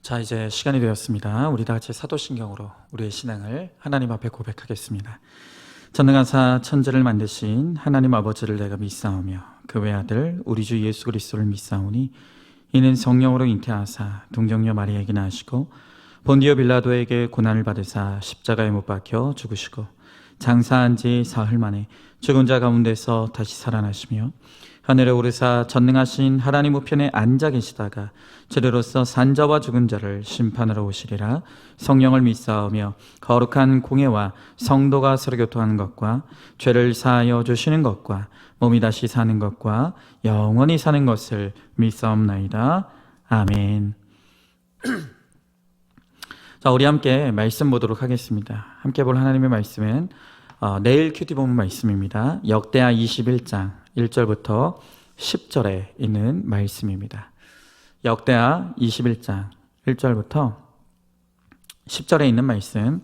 자, 이제 시간이 되었습니다. 우리 다 같이 사도신경으로 우리의 신앙을 하나님 앞에 고백하겠습니다. 전능하사 천지를 만드신 하나님 아버지를 내가 믿사오며 그 외아들 우리 주 예수 그리스도를 믿사오니 이는 성령으로 잉태하사 동정녀 마리아에게 나시고 본디오 빌라도에게 고난을 받으사 십자가에 못 박혀 죽으시고 장사한 지 사흘 만에 죽은 자 가운데서 다시 살아나시며 하늘에 오르사 전능하신 하나님 우편에 앉아 계시다가 주로서 산자와 죽은 자를 심판하러 오시리라. 성령을 믿사오며 거룩한 공예와 성도가 서로 교통하는 것과 죄를 사하여 주시는 것과 몸이 다시 사는 것과 영원히 사는 것을 믿사옵나이다. 아멘. 자, 우리 함께 말씀 보도록 하겠습니다. 함께 볼 하나님의 말씀은 내일 큐티 본문 말씀입니다. 역대하 21장 1절부터 10절에 있는 말씀입니다. 역대하 21장 1절부터 10절에 있는 말씀.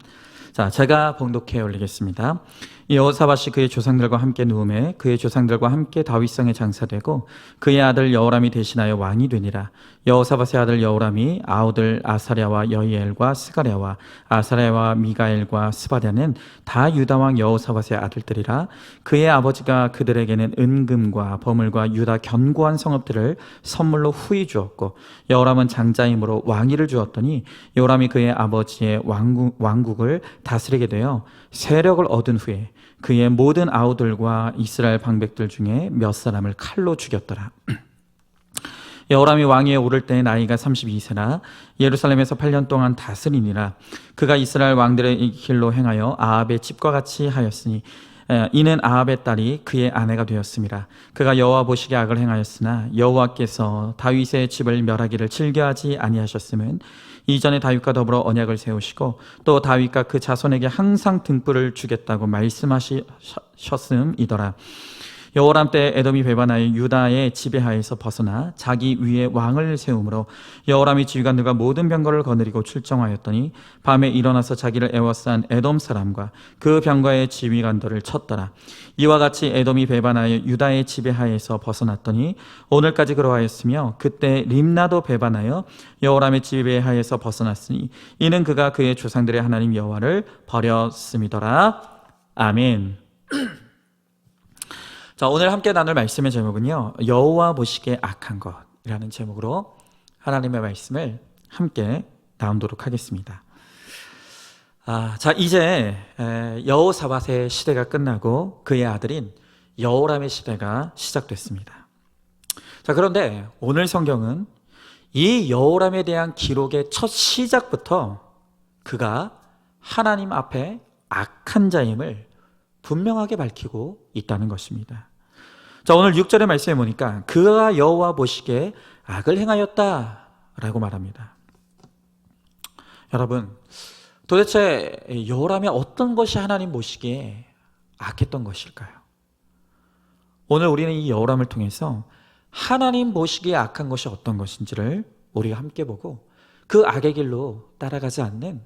자, 제가 봉독해 올리겠습니다. 여호사밧이 그의 조상들과 함께 누움에 그의 조상들과 함께 다윗성에 장사되고 그의 아들 여호람이 대신하여 왕이 되니라. 여호사밧의 아들 여호람이 아우들 아사랴와 여이엘과 스가랴와 아사랴와 미가엘과 스바랴는 다 유다왕 여호사밧의 아들들이라. 그의 아버지가 그들에게는 은금과 버물과 유다 견고한 성읍들을 선물로 후히 주었고 여호람은 장자이므로 왕위를 주었더니 여호람이 그의 아버지의 왕국을 다스리게 되어 세력을 얻은 후에 그의 모든 아우들과 이스라엘 방백들 중에 몇 사람을 칼로 죽였더라. 여호람이 왕위에 오를 때 나이가 32세라 예루살렘에서 8년 동안 다스리니라. 그가 이스라엘 왕들의 길로 행하여 아합의 집과 같이 하였으니 이는 아합의 딸이 그의 아내가 되었음이라. 그가 여호와 보시기에 악을 행하였으나 여호와께서 다윗의 집을 멸하기를 즐겨하지 아니하셨음은 이전에 다윗과 더불어 언약을 세우시고 또 다윗과 그 자손에게 항상 등불을 주겠다고 말씀하셨음이더라. 여호람 때 에돔이 배반하여 유다의 지배하에서 벗어나 자기 위에 왕을 세우므로 여호람이 지휘관들과 모든 병거를 거느리고 출정하였더니 밤에 일어나서 자기를 애워싼 에돔 사람과 그 병거의 지휘관들을 쳤더라. 이와 같이 에돔이 배반하여 유다의 지배하에서 벗어났더니 오늘까지 그러하였으며 그때 림나도 배반하여 여호람의 지배하에서 벗어났으니 이는 그가 그의 조상들의 하나님 여호와를 버렸음이더라. 아멘. 자, 오늘 함께 나눌 말씀의 제목은요, 여호와 보시기에 악한 것이라는 제목으로 하나님의 말씀을 함께 나누도록 하겠습니다. 자, 이제 여호사밧의 시대가 끝나고 그의 아들인 여호람의 시대가 시작됐습니다. 자, 그런데 오늘 성경은 이 여호람에 대한 기록의 첫 시작부터 그가 하나님 앞에 악한 자임을 분명하게 밝히고 있다는 것입니다. 자, 오늘 6절의 말씀에 보니까 그가 여호와 보시기에 악을 행하였다라고 말합니다. 여러분, 도대체 여호람이 어떤 것이 하나님 보시기에 악했던 것일까요? 오늘 우리는 이 여호람을 통해서 하나님 보시기에 악한 것이 어떤 것인지를 우리가 함께 보고 그 악의 길로 따라가지 않는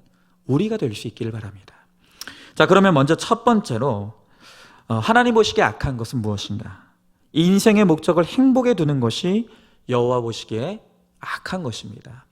우리가 될 수 있기를 바랍니다. 자, 그러면 먼저 첫 번째로 하나님 보시기에 악한 것은 무엇인가? 인생의 목적을 행복에 두는 것이 여호와 보시기에 악한 것입니다.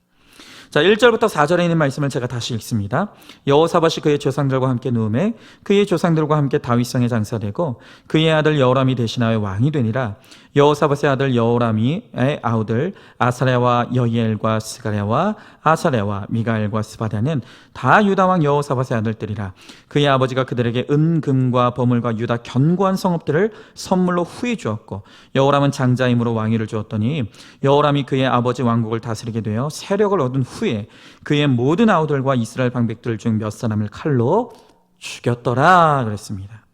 자, 1절부터 4절에 있는 말씀을 제가 다시 읽습니다. 여호사밧이 그의 조상들과 함께 누움에 그의 조상들과 함께 다윗성에 장사되고 그의 아들 여호람이 대신하여 왕이 되니라. 여호사밧의 아들 여호람이의 아우들 아사랴와 여이엘과 스가랴와 아사랴와 미가엘과 스바랴는 다 유다왕 여호사밧의 아들들이라. 그의 아버지가 그들에게 은금과 버물과 유다 견고한 성읍들을 선물로 후히 주었고 여호람은 장자임으로 왕위를 주었더니 여호람이 그의 아버지 왕국을 다스리게 되어 세력을 얻은 후에 그의 모든 아우들과 이스라엘 방백들 중 몇 사람을 칼로 죽였더라 그랬습니다.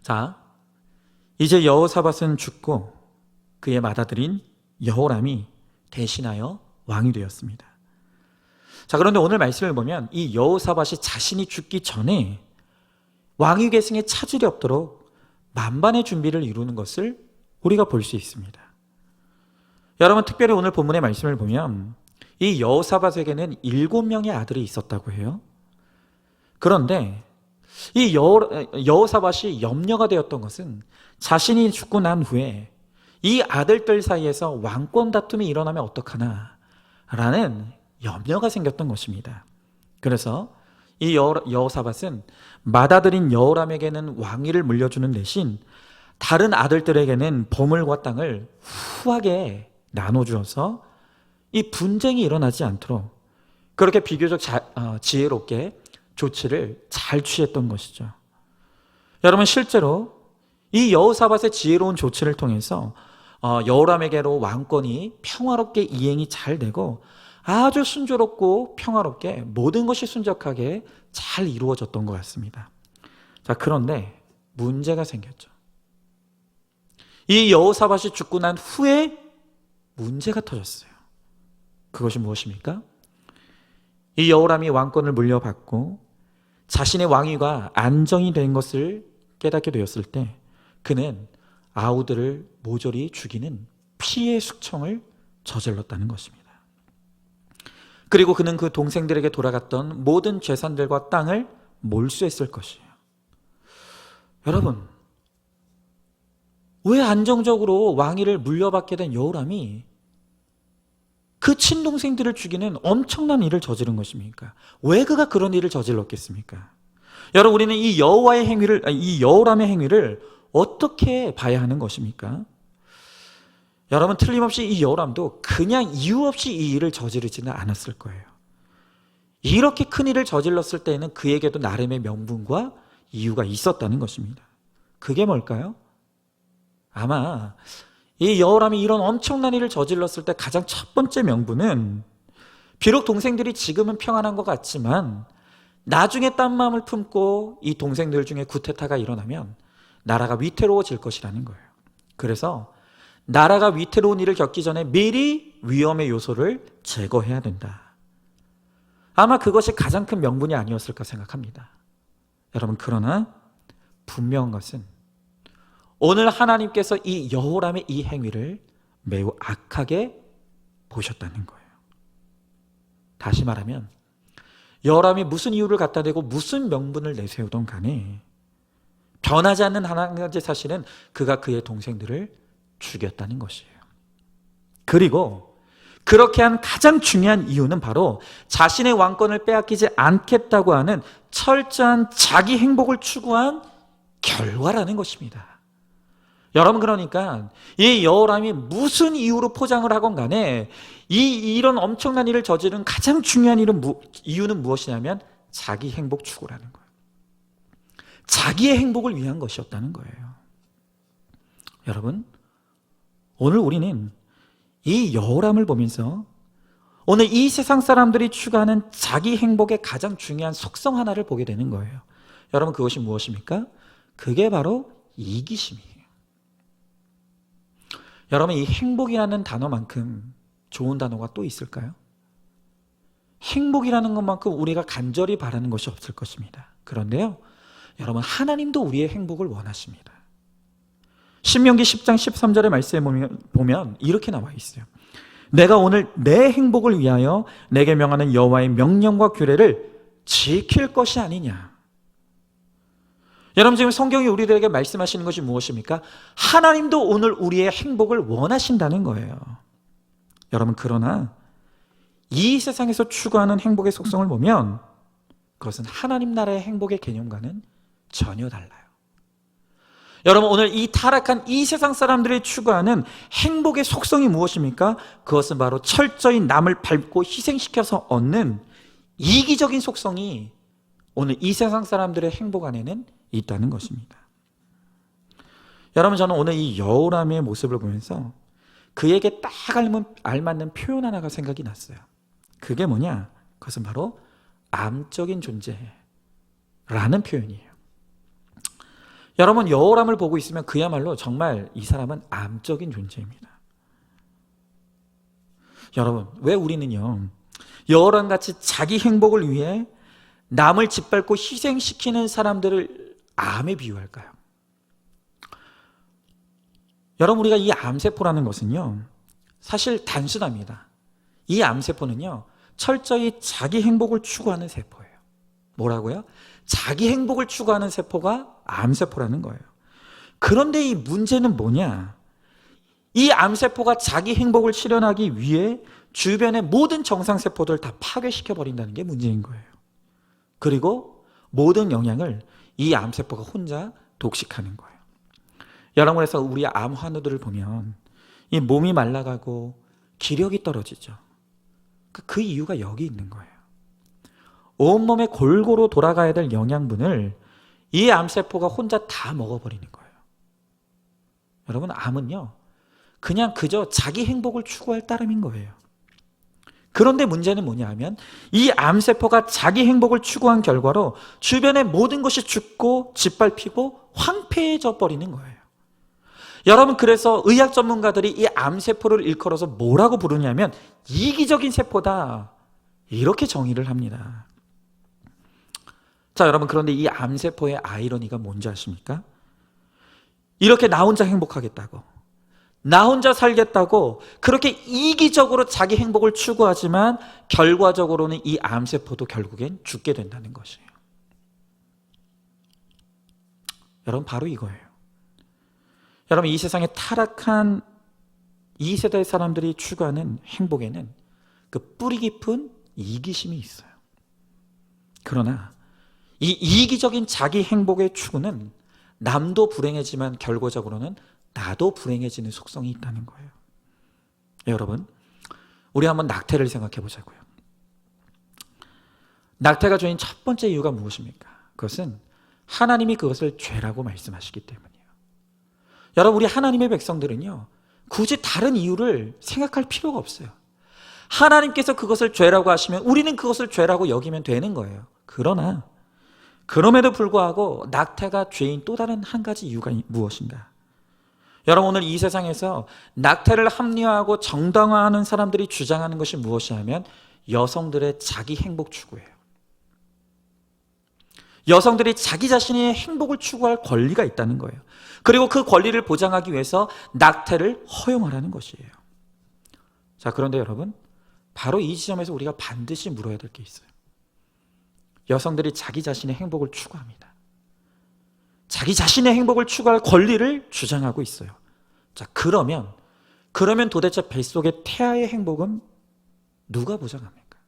자, 이제 여호사밧은 죽고 그의 맏아들인 여호람이 대신하여 왕이 되었습니다. 자, 그런데 오늘 말씀을 보면 이 여호사밧이 자신이 죽기 전에 왕위 계승에 차질이 없도록 만반의 준비를 이루는 것을 우리가 볼 수 있습니다. 여러분, 특별히 오늘 본문의 말씀을 보면 이 여호사밧에게는 7명의 아들이 있었다고 해요. 그런데 이 여호사밧이 염려가 되었던 것은 자신이 죽고 난 후에 이 아들들 사이에서 왕권 다툼이 일어나면 어떡하나 라는 염려가 생겼던 것입니다. 그래서 이 여호사밧은 맏아들인 여호람에게는 왕위를 물려주는 대신 다른 아들들에게는 보물과 땅을 후하게 나눠주어서 이 분쟁이 일어나지 않도록 그렇게 비교적 지혜롭게 조치를 잘 취했던 것이죠. 여러분, 실제로 이 여호사밧의 지혜로운 조치를 통해서 여호람에게로 왕권이 평화롭게 이행이 잘 되고 아주 순조롭고 평화롭게 모든 것이 순적하게 잘 이루어졌던 것 같습니다. 자, 그런데 문제가 생겼죠. 이 여호사밧이 죽고 난 후에 문제가 터졌어요. 그것이 무엇입니까? 이 여호람이 왕권을 물려받고 자신의 왕위가 안정이 된 것을 깨닫게 되었을 때 그는 아우들을 모조리 죽이는 피해 숙청을 저질렀다는 것입니다. 그리고 그는 그 동생들에게 돌아갔던 모든 재산들과 땅을 몰수했을 것이에요. 여러분, 왜 안정적으로 왕위를 물려받게 된 여호람이 그 친동생들을 죽이는 엄청난 일을 저지른 것입니까? 왜 그가 그런 일을 저질렀겠습니까? 여러분, 우리는 이 여호람의 행위를 어떻게 봐야 하는 것입니까? 여러분, 틀림없이 이 여호람도 그냥 이유 없이 이 일을 저지르지는 않았을 거예요. 이렇게 큰 일을 저질렀을 때에는 그에게도 나름의 명분과 이유가 있었다는 것입니다. 그게 뭘까요? 아마 이 여호람이 이런 엄청난 일을 저질렀을 때 가장 첫 번째 명분은 비록 동생들이 지금은 평안한 것 같지만 나중에 딴 마음을 품고 이 동생들 중에 쿠데타가 일어나면 나라가 위태로워질 것이라는 거예요. 그래서 나라가 위태로운 일을 겪기 전에 미리 위험의 요소를 제거해야 된다. 아마 그것이 가장 큰 명분이 아니었을까 생각합니다. 여러분, 그러나 분명한 것은 오늘 하나님께서 이 여호람의 이 행위를 매우 악하게 보셨다는 거예요. 다시 말하면 여호람이 무슨 이유를 갖다 대고 무슨 명분을 내세우던 간에 변하지 않는 한 가지 사실은 그가 그의 동생들을 죽였다는 것이에요. 그리고 그렇게 한 가장 중요한 이유는 바로 자신의 왕권을 빼앗기지 않겠다고 하는 철저한 자기 행복을 추구한 결과라는 것입니다. 여러분, 그러니까 이 여호람이 무슨 이유로 포장을 하건 간에 이런 엄청난 일을 저지른 가장 중요한 이유는 무엇이냐면 자기 행복 추구라는 거예요. 자기의 행복을 위한 것이었다는 거예요. 여러분, 오늘 우리는 이 여호람을 보면서 오늘 이 세상 사람들이 추구하는 자기 행복의 가장 중요한 속성 하나를 보게 되는 거예요. 여러분, 그것이 무엇입니까? 그게 바로 이기심이에요. 여러분, 이 행복이라는 단어만큼 좋은 단어가 또 있을까요? 행복이라는 것만큼 우리가 간절히 바라는 것이 없을 것입니다. 그런데요, 여러분, 하나님도 우리의 행복을 원하십니다. 신명기 10장 13절의 말씀에 보면 이렇게 나와 있어요. 내가 오늘 내 행복을 위하여 내게 명하는 여호와의 명령과 규례를 지킬 것이 아니냐. 여러분, 지금 성경이 우리들에게 말씀하시는 것이 무엇입니까? 하나님도 오늘 우리의 행복을 원하신다는 거예요. 여러분, 그러나 이 세상에서 추구하는 행복의 속성을 보면 그것은 하나님 나라의 행복의 개념과는 전혀 달라요. 여러분, 오늘 이 타락한 이 세상 사람들이 추구하는 행복의 속성이 무엇입니까? 그것은 바로 철저히 남을 밟고 희생시켜서 얻는 이기적인 속성이 오늘 이 세상 사람들의 행복 안에는 있다는 것입니다. 여러분, 저는 오늘 이 여호람의 모습을 보면서 그에게 딱 알맞는 표현 하나가 생각이 났어요. 그게 뭐냐? 그것은 바로 암적인 존재라는 표현이에요. 여러분, 여호람을 보고 있으면 그야말로 정말 이 사람은 암적인 존재입니다. 여러분, 왜 우리는요 여호람같이 자기 행복을 위해 남을 짓밟고 희생시키는 사람들을 암에 비유할까요? 여러분, 우리가 이 암세포라는 것은요 사실 단순합니다. 이 암세포는요 철저히 자기 행복을 추구하는 세포예요. 뭐라고요? 자기 행복을 추구하는 세포가 암세포라는 거예요. 그런데 이 문제는 뭐냐? 이 암세포가 자기 행복을 실현하기 위해 주변의 모든 정상세포들을 다 파괴시켜버린다는 게 문제인 거예요. 그리고 모든 영향을 이 암세포가 혼자 독식하는 거예요. 여러분, 그래서 우리 암 환우들을 보면 이 몸이 말라가고 기력이 떨어지죠. 그 이유가 여기 있는 거예요. 온몸에 골고루 돌아가야 될 영양분을 이 암세포가 혼자 다 먹어버리는 거예요. 여러분, 암은요, 그냥 그저 자기 행복을 추구할 따름인 거예요. 그런데 문제는 뭐냐 하면 이 암세포가 자기 행복을 추구한 결과로 주변의 모든 것이 죽고 짓밟히고 황폐해져 버리는 거예요. 여러분, 그래서 의학 전문가들이 이 암세포를 일컬어서 뭐라고 부르냐면 이기적인 세포다, 이렇게 정의를 합니다. 자, 여러분, 그런데 이 암세포의 아이러니가 뭔지 아십니까? 이렇게 나 혼자 행복하겠다고, 나 혼자 살겠다고 그렇게 이기적으로 자기 행복을 추구하지만 결과적으로는 이 암세포도 결국엔 죽게 된다는 것이에요. 여러분, 바로 이거예요. 여러분, 이 세상에 타락한 이 세대의 사람들이 추구하는 행복에는 그 뿌리 깊은 이기심이 있어요. 그러나 이 이기적인 자기 행복의 추구는 남도 불행해지만 결과적으로는 나도 불행해지는 속성이 있다는 거예요. 여러분, 우리 한번 낙태를 생각해 보자고요. 낙태가 죄인 첫 번째 이유가 무엇입니까? 그것은 하나님이 그것을 죄라고 말씀하시기 때문이에요. 여러분, 우리 하나님의 백성들은요, 굳이 다른 이유를 생각할 필요가 없어요. 하나님께서 그것을 죄라고 하시면 우리는 그것을 죄라고 여기면 되는 거예요. 그러나 그럼에도 불구하고 낙태가 죄인 또 다른 한 가지 이유가 무엇인가? 여러분, 오늘 이 세상에서 낙태를 합리화하고 정당화하는 사람들이 주장하는 것이 무엇이냐면 여성들의 자기 행복 추구예요. 여성들이 자기 자신의 행복을 추구할 권리가 있다는 거예요. 그리고 그 권리를 보장하기 위해서 낙태를 허용하라는 것이에요. 자, 그런데 여러분, 바로 이 지점에서 우리가 반드시 물어야 될 게 있어요. 여성들이 자기 자신의 행복을 추구합니다. 자기 자신의 행복을 추구할 권리를 주장하고 있어요. 자, 그러면 도대체 뱃속의 태아의 행복은 누가 보장합니까?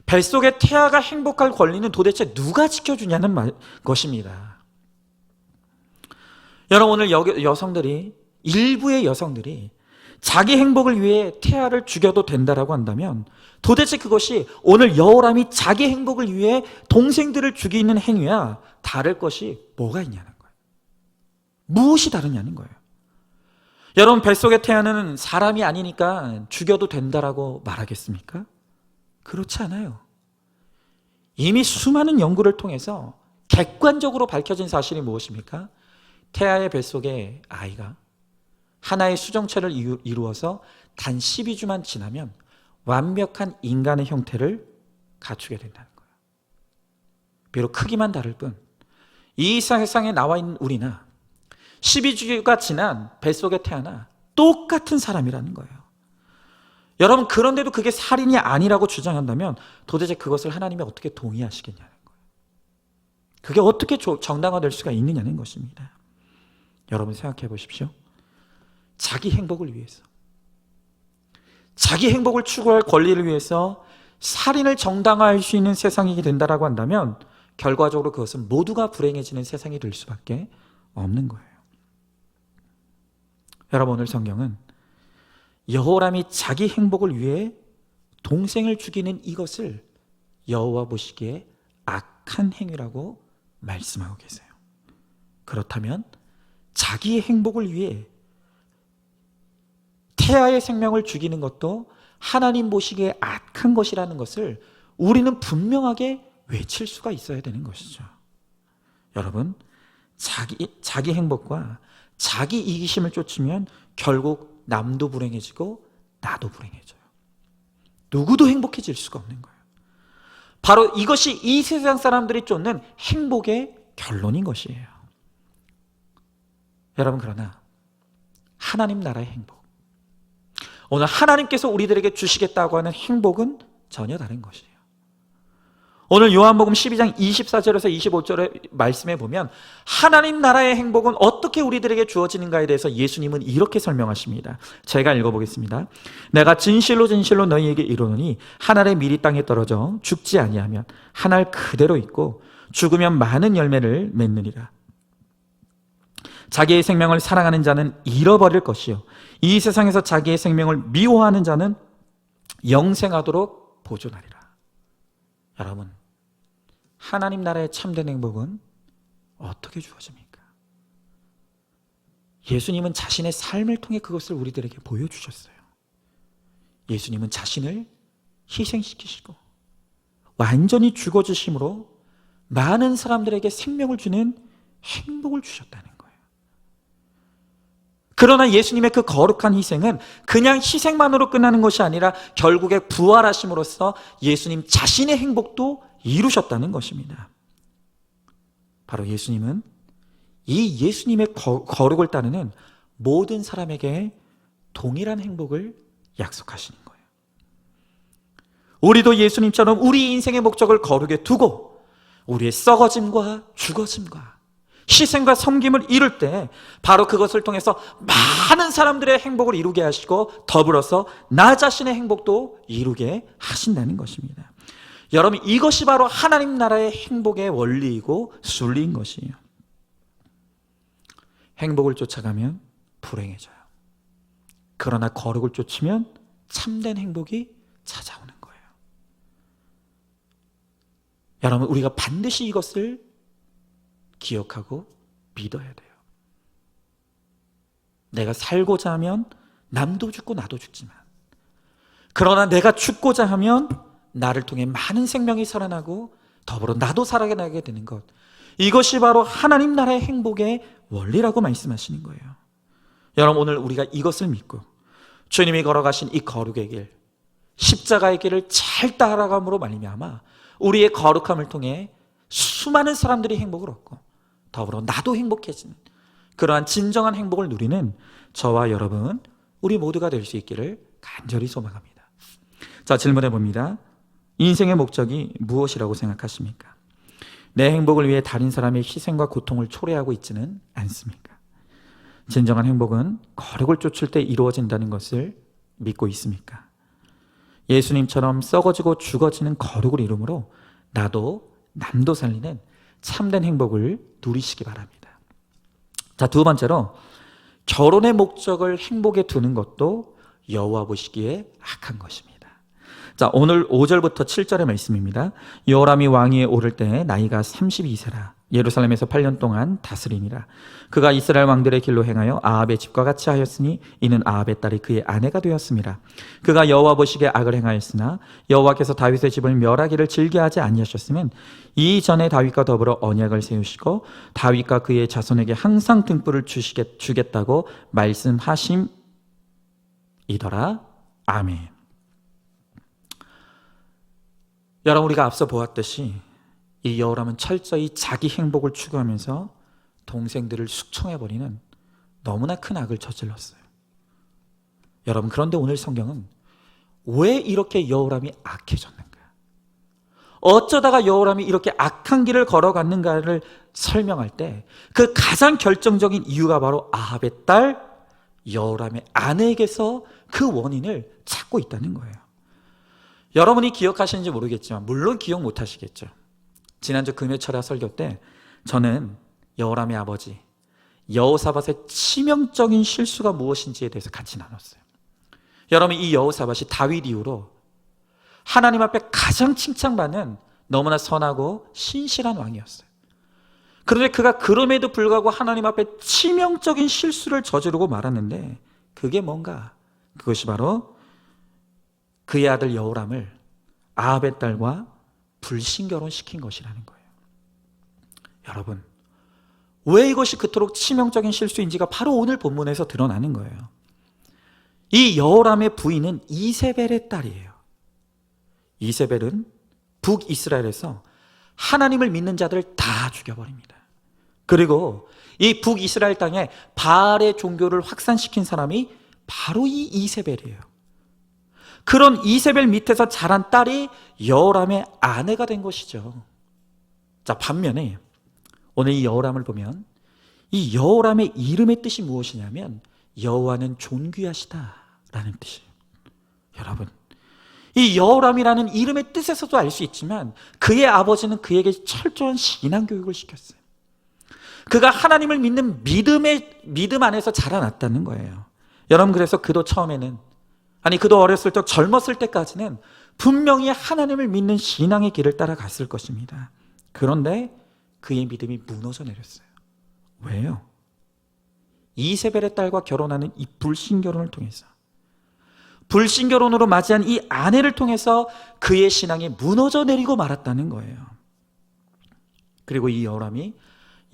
뱃속의 태아가 행복할 권리는 도대체 누가 지켜주냐는 것입니다. 여러분, 오늘 여성들이, 일부의 여성들이 자기 행복을 위해 태아를 죽여도 된다라고 한다면 도대체 그것이 오늘 여호람이 자기 행복을 위해 동생들을 죽이는 행위와 다를 것이 뭐가 있냐는 거예요. 무엇이 다르냐는 거예요. 여러분, 뱃속의 태아는 사람이 아니니까 죽여도 된다라고 말하겠습니까? 그렇지 않아요. 이미 수많은 연구를 통해서 객관적으로 밝혀진 사실이 무엇입니까? 태아의 뱃속에 아이가 하나의 수정체를 이루어서 단 12주만 지나면 완벽한 인간의 형태를 갖추게 된다는 거예요. 비록 크기만 다를 뿐 이 세상에 나와 있는 우리나 12주가 지난 뱃속의 태아나 똑같은 사람이라는 거예요. 여러분, 그런데도 그게 살인이 아니라고 주장한다면 도대체 그것을 하나님이 어떻게 동의하시겠냐는 거예요. 그게 어떻게 정당화될 수가 있느냐는 것입니다. 여러분, 생각해 보십시오. 자기 행복을 위해서, 자기 행복을 추구할 권리를 위해서 살인을 정당화할 수 있는 세상이 된다라고 한다면 결과적으로 그것은 모두가 불행해지는 세상이 될 수밖에 없는 거예요. 여러분, 오늘 성경은 여호람이 자기 행복을 위해 동생을 죽이는 이것을 여호와 보시기에 악한 행위라고 말씀하고 계세요. 그렇다면 자기의 행복을 위해 태아의 생명을 죽이는 것도 하나님 보시기에 악한 것이라는 것을 우리는 분명하게 외칠 수가 있어야 되는 것이죠. 여러분, 자기 행복과 자기 이기심을 쫓으면 결국 남도 불행해지고 나도 불행해져요. 누구도 행복해질 수가 없는 거예요. 바로 이것이 이 세상 사람들이 쫓는 행복의 결론인 것이에요. 여러분, 그러나 하나님 나라의 행복, 오늘 하나님께서 우리들에게 주시겠다고 하는 행복은 전혀 다른 것이에요. 오늘 요한복음 12장 24절에서 25절의 말씀에 보면 하나님 나라의 행복은 어떻게 우리들에게 주어지는가에 대해서 예수님은 이렇게 설명하십니다. 제가 읽어보겠습니다. 내가 진실로 진실로 너희에게 이르노니 한 알의 밀이 땅에 떨어져 죽지 아니하면 한 알 그대로 있고 죽으면 많은 열매를 맺느니라. 자기의 생명을 사랑하는 자는 잃어버릴 것이요 이 세상에서 자기의 생명을 미워하는 자는 영생하도록 보존하리라. 여러분, 하나님 나라의 참된 행복은 어떻게 주어집니까? 예수님은 자신의 삶을 통해 그것을 우리들에게 보여주셨어요. 예수님은 자신을 희생시키시고 완전히 죽어주심으로 많은 사람들에게 생명을 주는 행복을 주셨다는 거예요. 그러나 예수님의 그 거룩한 희생은 그냥 희생만으로 끝나는 것이 아니라 결국에 부활하심으로써 예수님 자신의 행복도 이루셨다는 것입니다. 바로 예수님은 이 예수님의 거룩을 따르는 모든 사람에게 동일한 행복을 약속하시는 거예요. 우리도 예수님처럼 우리 인생의 목적을 거룩에 두고 우리의 썩어짐과 죽어짐과 희생과 섬김을 이룰 때 바로 그것을 통해서 많은 사람들의 행복을 이루게 하시고 더불어서 나 자신의 행복도 이루게 하신다는 것입니다. 여러분, 이것이 바로 하나님 나라의 행복의 원리이고 순리인 것이에요. 행복을 쫓아가면 불행해져요. 그러나 거룩을 쫓으면 참된 행복이 찾아오는 거예요. 여러분, 우리가 반드시 이것을 기억하고 믿어야 돼요. 내가 살고자 하면 남도 죽고 나도 죽지만, 그러나 내가 죽고자 하면 나를 통해 많은 생명이 살아나고 더불어 나도 살아나게 되는 것, 이것이 바로 하나님 나라의 행복의 원리라고 말씀하시는 거예요. 여러분, 오늘 우리가 이것을 믿고 주님이 걸어가신 이 거룩의 길, 십자가의 길을 잘 따라감으로 말미암아 우리의 거룩함을 통해 수많은 사람들이 행복을 얻고 더불어 나도 행복해지는 그러한 진정한 행복을 누리는 저와 여러분, 우리 모두가 될 수 있기를 간절히 소망합니다. 자, 질문해 봅니다. 인생의 목적이 무엇이라고 생각하십니까? 내 행복을 위해 다른 사람의 희생과 고통을 초래하고 있지는 않습니까? 진정한 행복은 거룩을 쫓을 때 이루어진다는 것을 믿고 있습니까? 예수님처럼 썩어지고 죽어지는 거룩을 이루므로 나도 남도 살리는 참된 행복을 누리시기 바랍니다. 자, 두 번째로 결혼의 목적을 행복에 두는 것도 여호와 보시기에 악한 것입니다. 자, 오늘 5절부터 7절의 말씀입니다. 여호람이 왕위에 오를 때 나이가 32세라. 예루살렘에서 8년 동안 다스리니라. 그가 이스라엘 왕들의 길로 행하여 아합의 집과 같이 하였으니 이는 아합의 딸이 그의 아내가 되었습니다. 그가 여호와 보시기에 악을 행하였으나 여호와께서 다윗의 집을 멸하기를 즐겨하지 아니하셨으면 이전에 다윗과 더불어 언약을 세우시고 다윗과 그의 자손에게 항상 등불을 주겠다고 말씀하심이더라. 아멘. 여러분, 우리가 앞서 보았듯이 이 여호람은 철저히 자기 행복을 추구하면서 동생들을 숙청해버리는 너무나 큰 악을 저질렀어요. 여러분, 그런데 오늘 성경은 왜 이렇게 여호람이 악해졌는가? 어쩌다가 여호람이 이렇게 악한 길을 걸어갔는가를 설명할 때 그 가장 결정적인 이유가 바로 아합의 딸 여호람의 아내에게서 그 원인을 찾고 있다는 거예요. 여러분이 기억하시는지 모르겠지만 물론 기억 못하시겠죠. 지난주 금요철야 설교 때 저는 여호람의 아버지 여호사밧의 치명적인 실수가 무엇인지에 대해서 같이 나눴어요. 여러분, 이 여호사밧이 다윗 이후로 하나님 앞에 가장 칭찬받는 너무나 선하고 신실한 왕이었어요. 그런데 그가 그럼에도 불구하고 하나님 앞에 치명적인 실수를 저지르고 말았는데 그게 뭔가? 그것이 바로 그의 아들 여호람을 아합의 딸과 불신결혼시킨 것이라는 거예요. 여러분, 왜 이것이 그토록 치명적인 실수인지가 바로 오늘 본문에서 드러나는 거예요. 이 여호람의 부인은 이세벨의 딸이에요. 이세벨은 북이스라엘에서 하나님을 믿는 자들을 다 죽여버립니다. 그리고 이 북이스라엘 땅에 바알의 종교를 확산시킨 사람이 바로 이 이세벨이에요. 그런 이세벨 밑에서 자란 딸이 여호람의 아내가 된 것이죠. 자, 반면에 오늘 이 여호람을 보면 이 여호람의 이름의 뜻이 무엇이냐면 여호와는 존귀하시다라는 뜻이에요. 여러분, 이 여호람이라는 이름의 뜻에서도 알 수 있지만 그의 아버지는 그에게 철저한 신앙 교육을 시켰어요. 그가 하나님을 믿는 믿음 안에서 자라났다는 거예요. 여러분, 그래서 그도 처음에는, 그도 어렸을 때, 젊었을 때까지는 분명히 하나님을 믿는 신앙의 길을 따라갔을 것입니다. 그런데 그의 믿음이 무너져 내렸어요. 왜요? 이세벨의 딸과 결혼하는 이 불신결혼을 통해서, 불신결혼으로 맞이한 이 아내를 통해서 그의 신앙이 무너져 내리고 말았다는 거예요. 그리고 이 여호람이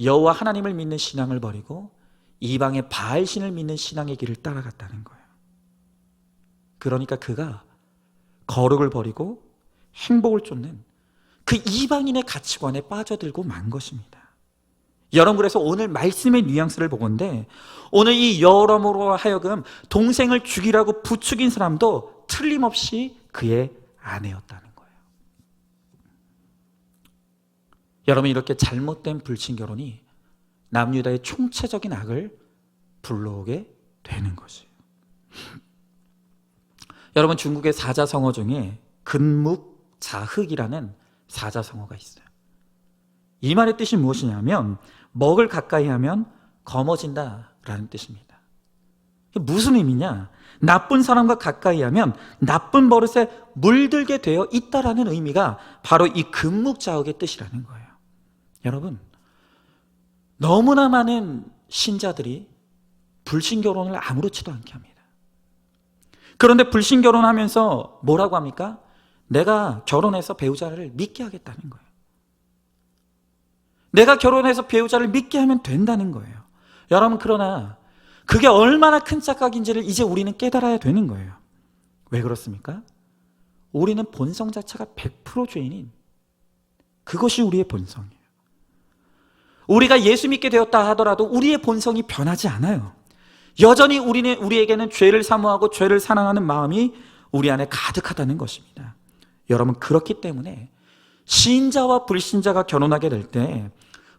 여호와 하나님을 믿는 신앙을 버리고 이방의 바알신을 믿는 신앙의 길을 따라갔다는 거예요. 그러니까 그가 거룩을 버리고 행복을 쫓는 그 이방인의 가치관에 빠져들고 만 것입니다. 여러분, 그래서 오늘 말씀의 뉘앙스를 보건대 오늘 이 여호람으로 하여금 동생을 죽이라고 부추긴 사람도 틀림없이 그의 아내였다는 거예요. 여러분, 이렇게 잘못된 불신결혼이 남유다의 총체적인 악을 불러오게 되는 것이에요. 여러분, 중국의 사자성어 중에 근묵자흑이라는 사자성어가 있어요. 이 말의 뜻이 무엇이냐면 먹을 가까이 하면 검어진다라는 뜻입니다. 무슨 의미냐? 나쁜 사람과 가까이 하면 나쁜 버릇에 물들게 되어 있다라는 의미가 바로 이 근묵자흑의 뜻이라는 거예요. 여러분, 너무나 많은 신자들이 불신결혼을 아무렇지도 않게 합니다. 그런데 불신결혼하면서 뭐라고 합니까? 내가 결혼해서 배우자를 믿게 하겠다는 거예요. 내가 결혼해서 배우자를 믿게 하면 된다는 거예요. 여러분, 그러나 그게 얼마나 큰 착각인지를 이제 우리는 깨달아야 되는 거예요. 왜 그렇습니까? 우리는 본성 자체가 100% 죄인인, 그것이 우리의 본성이에요. 우리가 예수 믿게 되었다 하더라도 우리의 본성이 변하지 않아요. 여전히 우리에게는 죄를 사모하고 죄를 사랑하는 마음이 우리 안에 가득하다는 것입니다. 여러분, 그렇기 때문에 신자와 불신자가 결혼하게 될 때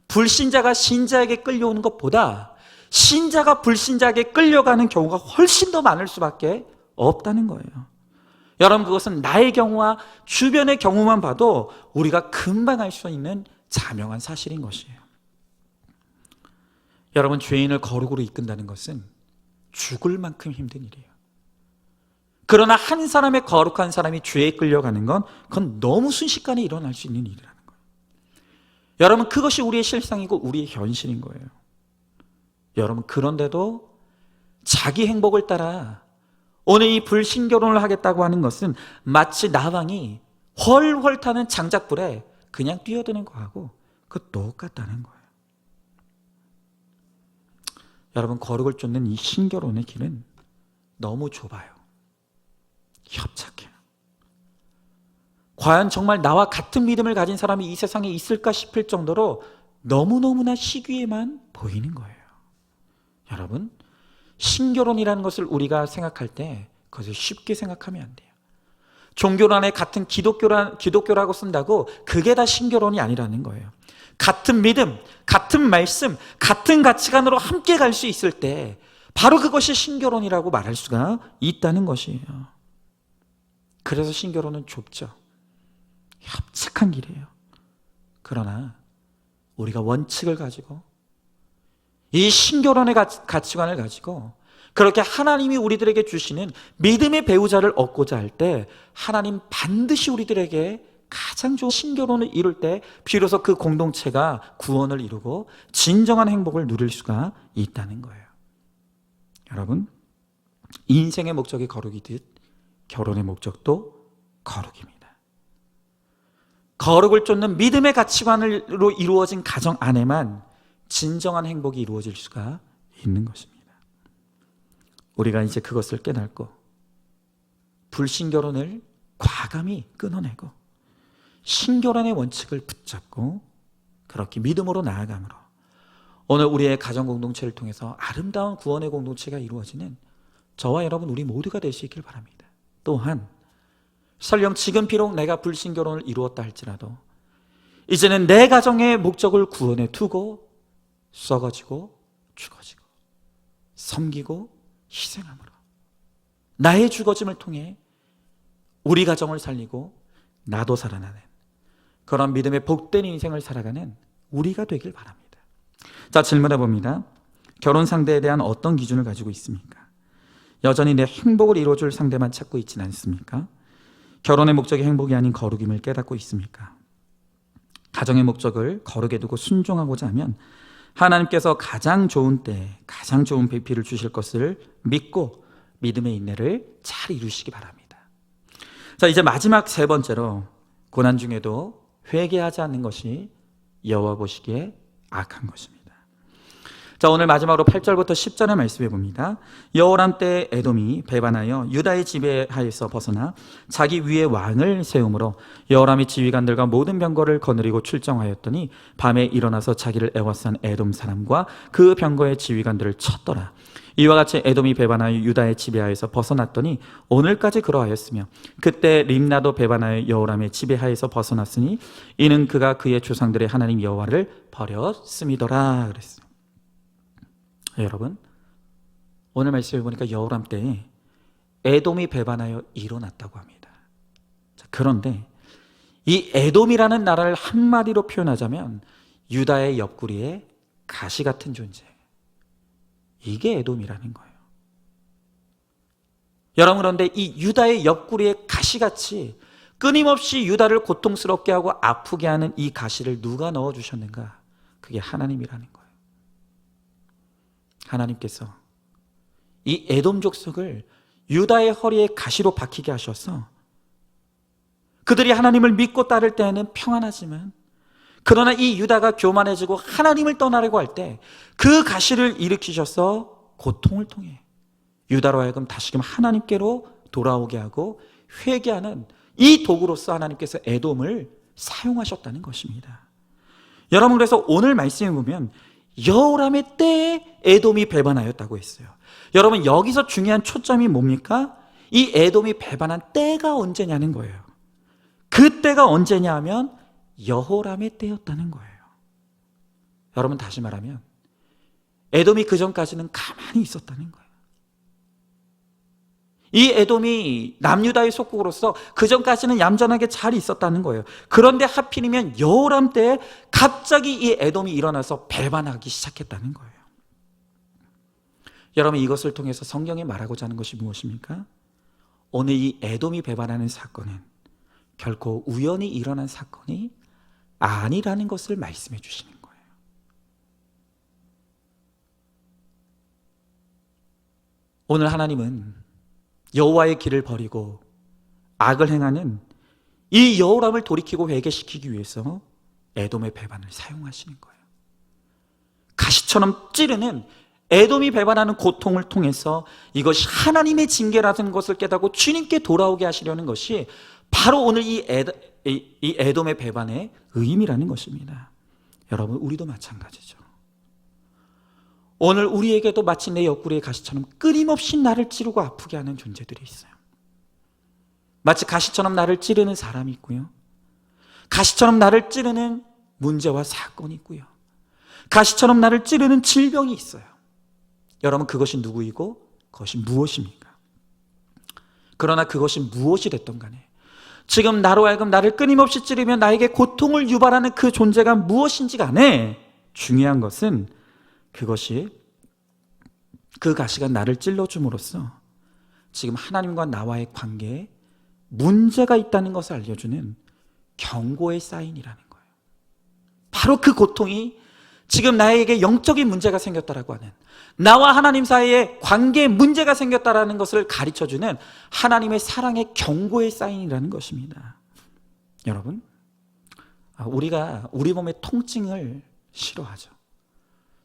불신자가 신자에게 끌려오는 것보다 신자가 불신자에게 끌려가는 경우가 훨씬 더 많을 수밖에 없다는 거예요. 여러분, 그것은 나의 경우와 주변의 경우만 봐도 우리가 금방 알 수 있는 자명한 사실인 것이에요. 여러분, 죄인을 거룩으로 이끈다는 것은 죽을 만큼 힘든 일이에요. 그러나 한 사람의 거룩한 사람이 죄에 끌려가는 건 그건 너무 순식간에 일어날 수 있는 일이라는 거예요. 여러분, 그것이 우리의 실상이고 우리의 현실인 거예요. 여러분, 그런데도 자기 행복을 따라 오늘 이 불신결혼을 하겠다고 하는 것은 마치 나방이 훨훨 타는 장작불에 그냥 뛰어드는 거하고 그 똑같다는 거예요. 여러분, 거룩을 쫓는 이 신결혼의 길은 너무 좁아요. 협착해요. 과연 정말 나와 같은 믿음을 가진 사람이 이 세상에 있을까 싶을 정도로 너무너무나 시기에만 보이는 거예요. 여러분, 신결혼이라는 것을 우리가 생각할 때 그것을 쉽게 생각하면 안 돼요. 종교 안에 같은 기독교라고 쓴다고 그게 다 신결혼이 아니라는 거예요. 같은 믿음, 같은 말씀, 같은 가치관으로 함께 갈 수 있을 때 바로 그것이 신결혼이라고 말할 수가 있다는 것이에요. 그래서 신결혼은 좁죠. 협착한 길이에요. 그러나 우리가 원칙을 가지고 이 신결혼의 가치관을 가지고 그렇게 하나님이 우리들에게 주시는 믿음의 배우자를 얻고자 할 때 하나님 반드시 우리들에게 가장 좋은 신결혼을 이룰 때 비로소 그 공동체가 구원을 이루고 진정한 행복을 누릴 수가 있다는 거예요. 여러분, 인생의 목적이 거룩이듯 결혼의 목적도 거룩입니다. 거룩을 쫓는 믿음의 가치관으로 이루어진 가정 안에만 진정한 행복이 이루어질 수가 있는 것입니다. 우리가 이제 그것을 깨닫고 불신결혼을 과감히 끊어내고 신결혼의 원칙을 붙잡고 그렇게 믿음으로 나아감으로 오늘 우리의 가정 공동체를 통해서 아름다운 구원의 공동체가 이루어지는 저와 여러분 우리 모두가 될 수 있길 바랍니다. 또한 설령 지금 비록 내가 불신결혼을 이루었다 할지라도 이제는 내 가정의 목적을 구원에 두고 썩어지고 죽어지고 섬기고 희생함으로 나의 죽어짐을 통해 우리 가정을 살리고 나도 살아나는 그런 믿음의 복된 인생을 살아가는 우리가 되길 바랍니다. 자, 질문해 봅니다. 결혼 상대에 대한 어떤 기준을 가지고 있습니까? 여전히 내 행복을 이루어줄 상대만 찾고 있지는 않습니까? 결혼의 목적이 행복이 아닌 거룩임을 깨닫고 있습니까? 가정의 목적을 거룩에 두고 순종하고자 하면 하나님께서 가장 좋은 때 가장 좋은 배필을 주실 것을 믿고 믿음의 인내를 잘 이루시기 바랍니다. 자, 이제 마지막 세 번째로 고난 중에도 회개하지 않는 것이 여호와 보시기에 악한 것입니다. 자, 오늘 마지막으로 8절부터 10절의 말씀해 봅니다. 여호람 때 에돔이 배반하여 유다의 지배하에서 벗어나 자기 위에 왕을 세우므로 여호람이 지휘관들과 모든 병거를 거느리고 출정하였더니 밤에 일어나서 자기를 애워싼 에돔 사람과 그 병거의 지휘관들을 쳤더라. 이와 같이 에돔이 배반하여 유다의 지배하에서 벗어났더니 오늘까지 그러하였으며 그때 림나도 배반하여 여호람의 지배하에서 벗어났으니 이는 그가 그의 조상들의 하나님 여호와를 버렸음이더라 그랬어요. 여러분, 오늘 말씀을 보니까 여호람 때에 에돔이 배반하여 일어났다고 합니다. 자, 그런데 이 에돔이라는 나라를 한마디로 표현하자면 유다의 옆구리에 가시 같은 존재, 이게 에돔이라는 거예요. 여러분, 그런데 이 유다의 옆구리에 가시같이 끊임없이 유다를 고통스럽게 하고 아프게 하는 이 가시를 누가 넣어주셨는가? 그게 하나님이라는 거예요. 하나님께서 이 에돔 족속을 유다의 허리에 가시로 박히게 하셔서 그들이 하나님을 믿고 따를 때에는 평안하지만 그러나 이 유다가 교만해지고 하나님을 떠나려고 할 때 그 가시를 일으키셔서 고통을 통해 유다로 하여금 다시금 하나님께로 돌아오게 하고 회개하는 이 도구로서 하나님께서 에돔을 사용하셨다는 것입니다. 여러분, 그래서 오늘 말씀에 보면 여호람의 때에 에돔이 배반하였다고 했어요. 여러분, 여기서 중요한 초점이 뭡니까? 이 에돔이 배반한 때가 언제냐는 거예요. 그 때가 언제냐 하면 여호람의 때였다는 거예요. 여러분, 다시 말하면 에돔이 그 전까지는 가만히 있었다는 거예요. 이 에돔이 남유다의 속국으로서 그 전까지는 얌전하게 잘 있었다는 거예요. 그런데 하필이면 여호람 때에 갑자기 이 에돔이 일어나서 배반하기 시작했다는 거예요. 여러분, 이것을 통해서 성경이 말하고자 하는 것이 무엇입니까? 오늘 이 에돔이 배반하는 사건은 결코 우연히 일어난 사건이 아니라는 것을 말씀해 주시는 거예요. 오늘 하나님은 여호와의 길을 버리고 악을 행하는 이 여호람을 돌이키고 회개시키기 위해서 에돔의 배반을 사용하시는 거예요. 가시처럼 찌르는 에돔이 배반하는 고통을 통해서 이것이 하나님의 징계라는 것을 깨닫고 주님께 돌아오게 하시려는 것이 바로 오늘 이 에돔의 배반의 의미라는 것입니다. 여러분, 우리도 마찬가지죠. 오늘 우리에게도 마치 내 옆구리의 가시처럼 끊임없이 나를 찌르고 아프게 하는 존재들이 있어요. 마치 가시처럼 나를 찌르는 사람이 있고요, 가시처럼 나를 찌르는 문제와 사건이 있고요, 가시처럼 나를 찌르는 질병이 있어요. 여러분, 그것이 누구이고 그것이 무엇입니까? 그러나 그것이 무엇이 됐던 간에 지금 나로 하여금 나를 끊임없이 찌르며 나에게 고통을 유발하는 그 존재가 무엇인지 간에 중요한 것은 그것이 그 가시가 나를 찔러줌으로써 지금 하나님과 나와의 관계에 문제가 있다는 것을 알려주는 경고의 사인이라는 거예요. 바로 그 고통이 지금 나에게 영적인 문제가 생겼다라고 하는, 나와 하나님 사이에 관계에 문제가 생겼다라는 것을 가르쳐주는 하나님의 사랑의 경고의 사인이라는 것입니다. 여러분, 우리가 우리 몸의 통증을 싫어하죠.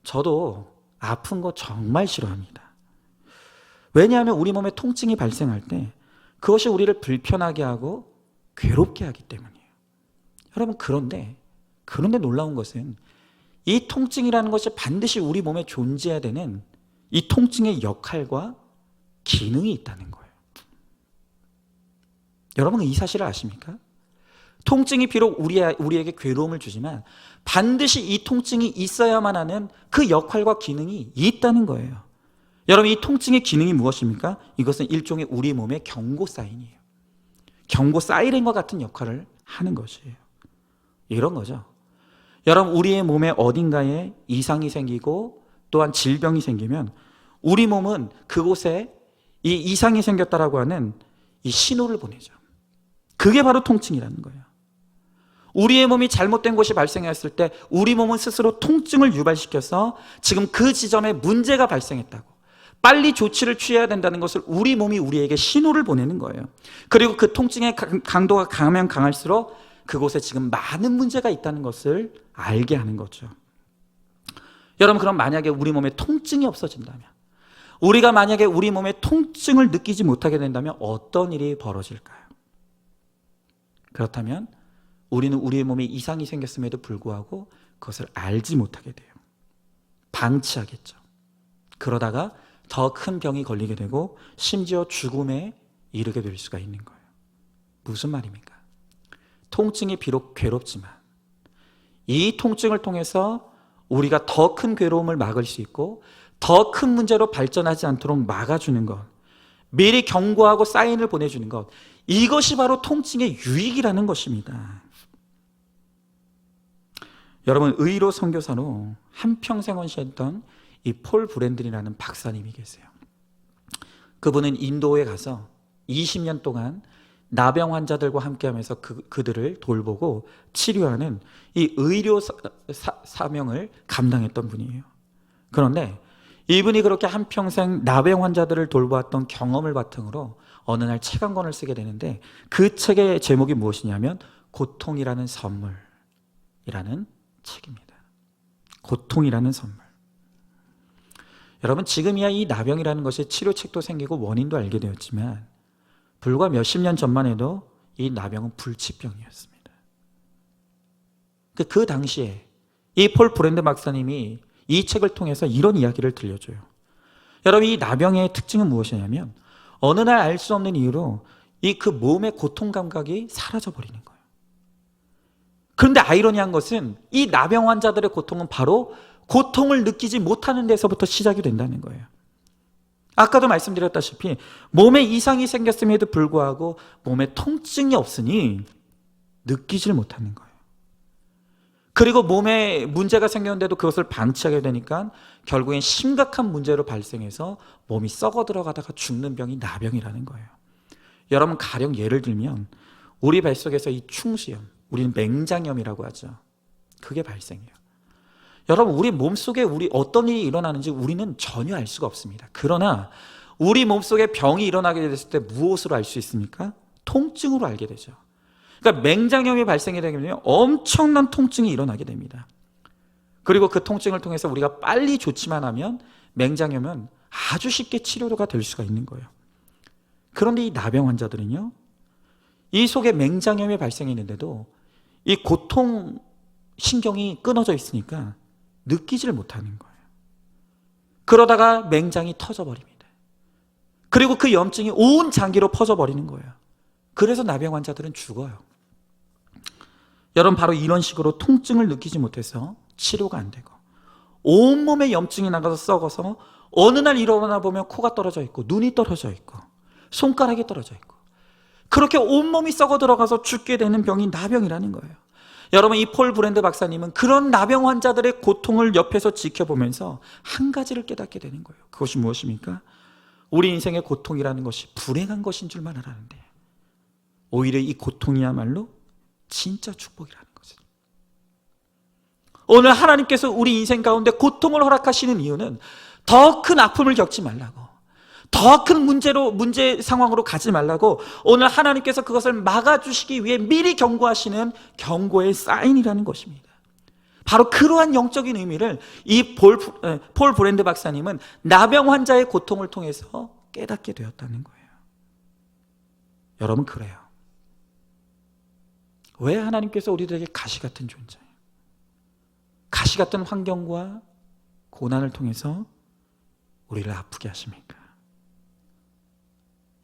저도 아픈 거 정말 싫어합니다. 왜냐하면 우리 몸에 통증이 발생할 때 그것이 우리를 불편하게 하고 괴롭게 하기 때문이에요. 여러분, 그런데 놀라운 것은 이 통증이라는 것이 반드시 우리 몸에 존재해야 되는 이 통증의 역할과 기능이 있다는 거예요. 여러분 이 사실을 아십니까? 통증이 비록 우리에게 괴로움을 주지만 반드시 이 통증이 있어야만 하는 그 역할과 기능이 있다는 거예요. 여러분 이 통증의 기능이 무엇입니까? 이것은 일종의 우리 몸의 경고 사인이에요. 경고 사이렌과 같은 역할을 하는 것이에요. 이런 거죠. 여러분 우리의 몸의 어딘가에 이상이 생기고 또한 질병이 생기면 우리 몸은 그곳에 이 이상이 생겼다라고 하는 이 신호를 보내죠. 그게 바로 통증이라는 거예요. 우리의 몸이 잘못된 것이 발생했을 때 우리 몸은 스스로 통증을 유발시켜서 지금 그 지점에 문제가 발생했다고 빨리 조치를 취해야 된다는 것을 우리 몸이 우리에게 신호를 보내는 거예요. 그리고 그 통증의 강도가 강하면 강할수록 그곳에 지금 많은 문제가 있다는 것을 알게 하는 거죠. 여러분 그럼 만약에 우리 몸에 통증이 없어진다면, 우리가 만약에 우리 몸에 통증을 느끼지 못하게 된다면 어떤 일이 벌어질까요? 그렇다면 우리는 우리의 몸에 이상이 생겼음에도 불구하고 그것을 알지 못하게 돼요. 방치하겠죠. 그러다가 더 큰 병이 걸리게 되고 심지어 죽음에 이르게 될 수가 있는 거예요. 무슨 말입니까? 통증이 비록 괴롭지만 이 통증을 통해서 우리가 더 큰 괴로움을 막을 수 있고 더 큰 문제로 발전하지 않도록 막아주는 것, 미리 경고하고 사인을 보내주는 것, 이것이 바로 통증의 유익이라는 것입니다. 여러분 의로 선교사로 한평생 헌신했던 이 폴 브랜든이라는 박사님이 계세요. 그분은 인도에 가서 20년 동안 나병 환자들과 함께하면서 그들을 돌보고 치료하는 이 의료 사명을 감당했던 분이에요. 그런데 이분이 그렇게 한평생 나병 환자들을 돌보았던 경험을 바탕으로 어느 날 책 한 권을 쓰게 되는데 그 책의 제목이 무엇이냐면 고통이라는 선물이라는 책입니다. 고통이라는 선물. 여러분 지금이야 이 나병이라는 것이 치료책도 생기고 원인도 알게 되었지만 불과 몇십 년 전만 해도 이 나병은 불치병이었습니다. 그 당시에 이 폴 브랜든 박사님이 이 책을 통해서 이런 이야기를 들려줘요. 여러분 이 나병의 특징은 무엇이냐면 어느 날 알 수 없는 이유로 이 그 몸의 고통 감각이 사라져버리는 거예요. 그런데 아이러니한 것은 이 나병 환자들의 고통은 바로 고통을 느끼지 못하는 데서부터 시작이 된다는 거예요. 아까도 말씀드렸다시피 몸에 이상이 생겼음에도 불구하고 몸에 통증이 없으니 느끼질 못하는 거예요. 그리고 몸에 문제가 생겼는데도 그것을 방치하게 되니까 결국엔 심각한 문제로 발생해서 몸이 썩어 들어가다가 죽는 병이 나병이라는 거예요. 여러분 가령 예를 들면 우리 뱃속에서 이 충수염, 우리는 맹장염이라고 하죠. 그게 발생해요. 여러분 우리 몸속에 어떤 일이 일어나는지 우리는 전혀 알 수가 없습니다. 그러나 우리 몸속에 병이 일어나게 됐을 때 무엇으로 알 수 있습니까? 통증으로 알게 되죠. 그러니까 맹장염이 발생이 되면 엄청난 통증이 일어나게 됩니다. 그리고 그 통증을 통해서 우리가 빨리 조치만 하면 맹장염은 아주 쉽게 치료가 될 수가 있는 거예요. 그런데 이 나병 환자들은요, 이 속에 맹장염이 발생했는데도 이 고통 신경이 끊어져 있으니까 느끼지를 못하는 거예요. 그러다가 맹장이 터져버립니다. 그리고 그 염증이 온 장기로 퍼져버리는 거예요. 그래서 나병 환자들은 죽어요. 여러분 바로 이런 식으로 통증을 느끼지 못해서 치료가 안 되고 온몸에 염증이 나가서 썩어서 어느 날 일어나 보면 코가 떨어져 있고 눈이 떨어져 있고 손가락이 떨어져 있고 그렇게 온몸이 썩어 들어가서 죽게 되는 병이 나병이라는 거예요. 여러분 이 폴 브랜드 박사님은 그런 나병 환자들의 고통을 옆에서 지켜보면서 한 가지를 깨닫게 되는 거예요. 그것이 무엇입니까? 우리 인생의 고통이라는 것이 불행한 것인 줄만 알았는데 오히려 이 고통이야말로 진짜 축복이라는 거죠. 오늘 하나님께서 우리 인생 가운데 고통을 허락하시는 이유는 더 큰 아픔을 겪지 말라고, 더 큰 문제 상황으로 가지 말라고 오늘 하나님께서 그것을 막아주시기 위해 미리 경고하시는 경고의 사인이라는 것입니다. 바로 그러한 영적인 의미를 이 폴 브랜드 박사님은 나병 환자의 고통을 통해서 깨닫게 되었다는 거예요. 여러분 그래요. 왜 하나님께서 우리들에게 가시 같은 존재, 가시 같은 환경과 고난을 통해서 우리를 아프게 하십니까?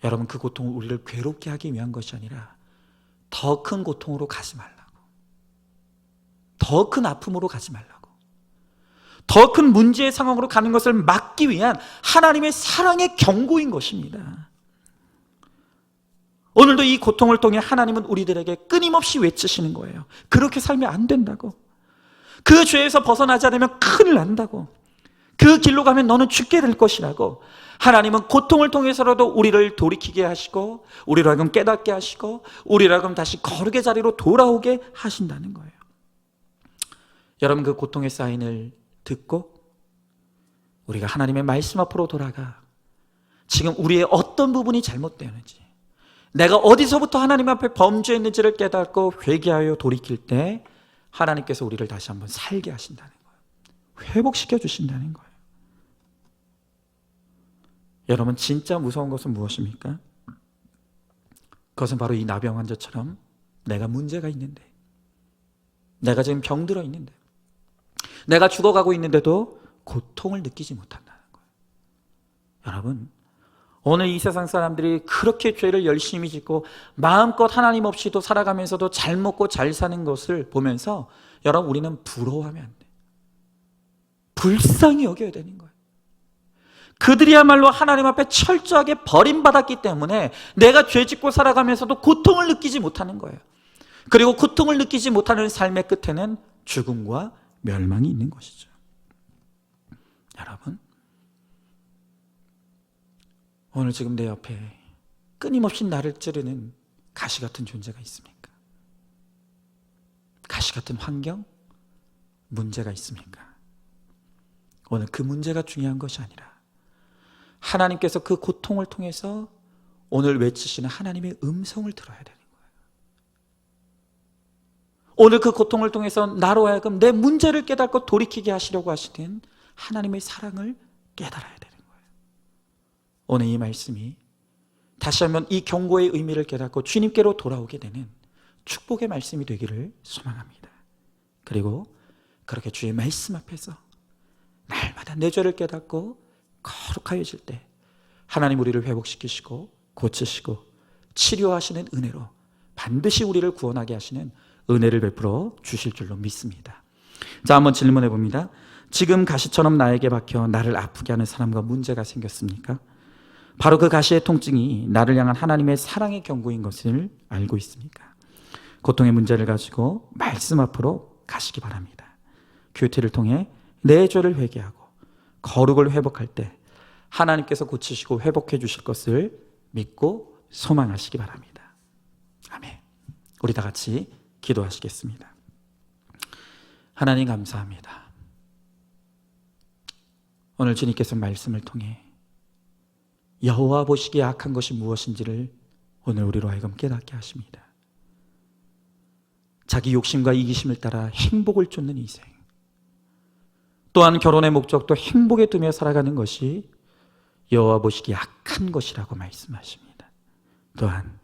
여러분, 그 고통은 우리를 괴롭게 하기 위한 것이 아니라 더 큰 고통으로 가지 말라고, 더 큰 아픔으로 가지 말라고, 더 큰 문제의 상황으로 가는 것을 막기 위한 하나님의 사랑의 경고인 것입니다. 오늘도 이 고통을 통해 하나님은 우리들에게 끊임없이 외치시는 거예요. 그렇게 살면 안 된다고, 그 죄에서 벗어나지 않으면 큰일 난다고, 그 길로 가면 너는 죽게 될 것이라고. 하나님은 고통을 통해서라도 우리를 돌이키게 하시고, 우리로 하여금 깨닫게 하시고, 우리로 하여금 다시 거룩의 자리로 돌아오게 하신다는 거예요. 여러분, 그 고통의 사인을 듣고 우리가 하나님의 말씀 앞으로 돌아가 지금 우리의 어떤 부분이 잘못되었는지, 내가 어디서부터 하나님 앞에 범죄했는지를 깨닫고 회개하여 돌이킬 때 하나님께서 우리를 다시 한번 살게 하신다는 거예요. 회복시켜 주신다는 거예요. 여러분, 진짜 무서운 것은 무엇입니까? 그것은 바로 이 나병 환자처럼 내가 문제가 있는데, 내가 지금 병들어 있는데, 내가 죽어가고 있는데도 고통을 느끼지 못한다는 거예요. 여러분, 오늘 이 세상 사람들이 그렇게 죄를 열심히 짓고 마음껏 하나님 없이도 살아가면서도 잘 먹고 잘 사는 것을 보면서 여러분, 우리는 부러워하면 안 돼. 불쌍히 여겨야 되는 거예요. 그들이야말로 하나님 앞에 철저하게 버림받았기 때문에 내가 죄 짓고 살아가면서도 고통을 느끼지 못하는 거예요. 그리고 고통을 느끼지 못하는 삶의 끝에는 죽음과 멸망이 있는 것이죠. 여러분, 오늘 지금 내 옆에 끊임없이 나를 찌르는 가시 같은 존재가 있습니까? 가시 같은 환경, 문제가 있습니까? 오늘 그 문제가 중요한 것이 아니라 하나님께서 그 고통을 통해서 오늘 외치시는 하나님의 음성을 들어야 되는 거예요. 오늘 그 고통을 통해서 나로 하여금 내 문제를 깨닫고 돌이키게 하시려고 하시는 하나님의 사랑을 깨달아야 되는 거예요. 오늘 이 말씀이 다시 한번 이 경고의 의미를 깨닫고 주님께로 돌아오게 되는 축복의 말씀이 되기를 소망합니다. 그리고 그렇게 주의 말씀 앞에서 날마다 내 죄를 깨닫고 거룩하여질 때 하나님 우리를 회복시키시고 고치시고 치료하시는 은혜로 반드시 우리를 구원하게 하시는 은혜를 베풀어 주실 줄로 믿습니다. 자, 한번 질문해 봅니다. 지금 가시처럼 나에게 박혀 나를 아프게 하는 사람과 문제가 생겼습니까? 바로 그 가시의 통증이 나를 향한 하나님의 사랑의 경고인 것을 알고 있습니까? 고통의 문제를 가지고 말씀 앞으로 가시기 바랍니다. 큐티를 통해 내 죄를 회개하고 거룩을 회복할 때 하나님께서 고치시고 회복해 주실 것을 믿고 소망하시기 바랍니다. 아멘. 우리 다 같이 기도하시겠습니다. 하나님, 감사합니다. 오늘 주님께서 말씀을 통해 여호와 보시기에 악한 것이 무엇인지를 오늘 우리로 하여금 깨닫게 하십니다. 자기 욕심과 이기심을 따라 행복을 쫓는 인생, 또한 결혼의 목적도 행복에 두며 살아가는 것이 여호와 보시기에 악한 것이라고 말씀하십니다. 또한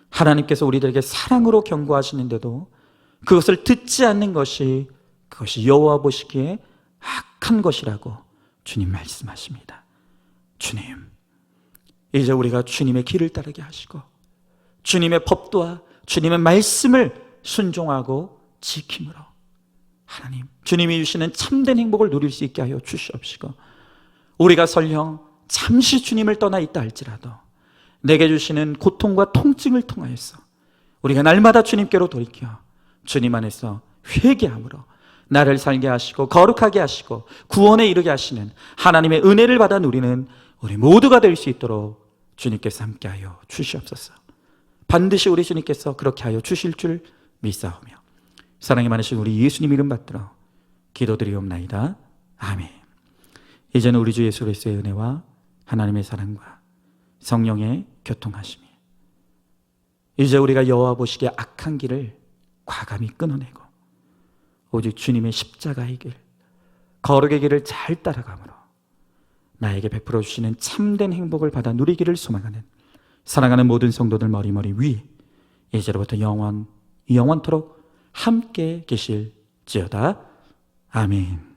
하나님께서 우리들에게 사랑으로 경고하시는데도 그것을 듣지 않는 것이, 그것이 여호와 보시기에 악한 것이라고 주님 말씀하십니다. 주님, 이제 우리가 주님의 길을 따르게 하시고 주님의 법도와 주님의 말씀을 순종하고 지킴으로 하나님, 주님이 주시는 참된 행복을 누릴 수 있게 하여 주시옵시고, 우리가 설령 잠시 주님을 떠나 있다 할지라도 내게 주시는 고통과 통증을 통하여서 우리가 날마다 주님께로 돌이켜 주님 안에서 회개함으로 나를 살게 하시고 거룩하게 하시고 구원에 이르게 하시는 하나님의 은혜를 받아 누리는 우리 모두가 될 수 있도록 주님께서 함께하여 주시옵소서. 반드시 우리 주님께서 그렇게 하여 주실 줄 믿사오며 사랑이 많으신 우리 예수님 이름 받들어 기도드리옵나이다. 아멘. 이제는 우리 주 예수 그리스도의 은혜와 하나님의 사랑과 성령의 교통하심이, 이제 우리가 여호와 보시기에 악한 길을 과감히 끊어내고 오직 주님의 십자가의 길, 거룩의 길을 잘 따라가므로 나에게 베풀어 주시는 참된 행복을 받아 누리기를 소망하는 사랑하는 모든 성도들 머리머리 위 이제로부터 영원토록 함께 계실지어다. 아멘.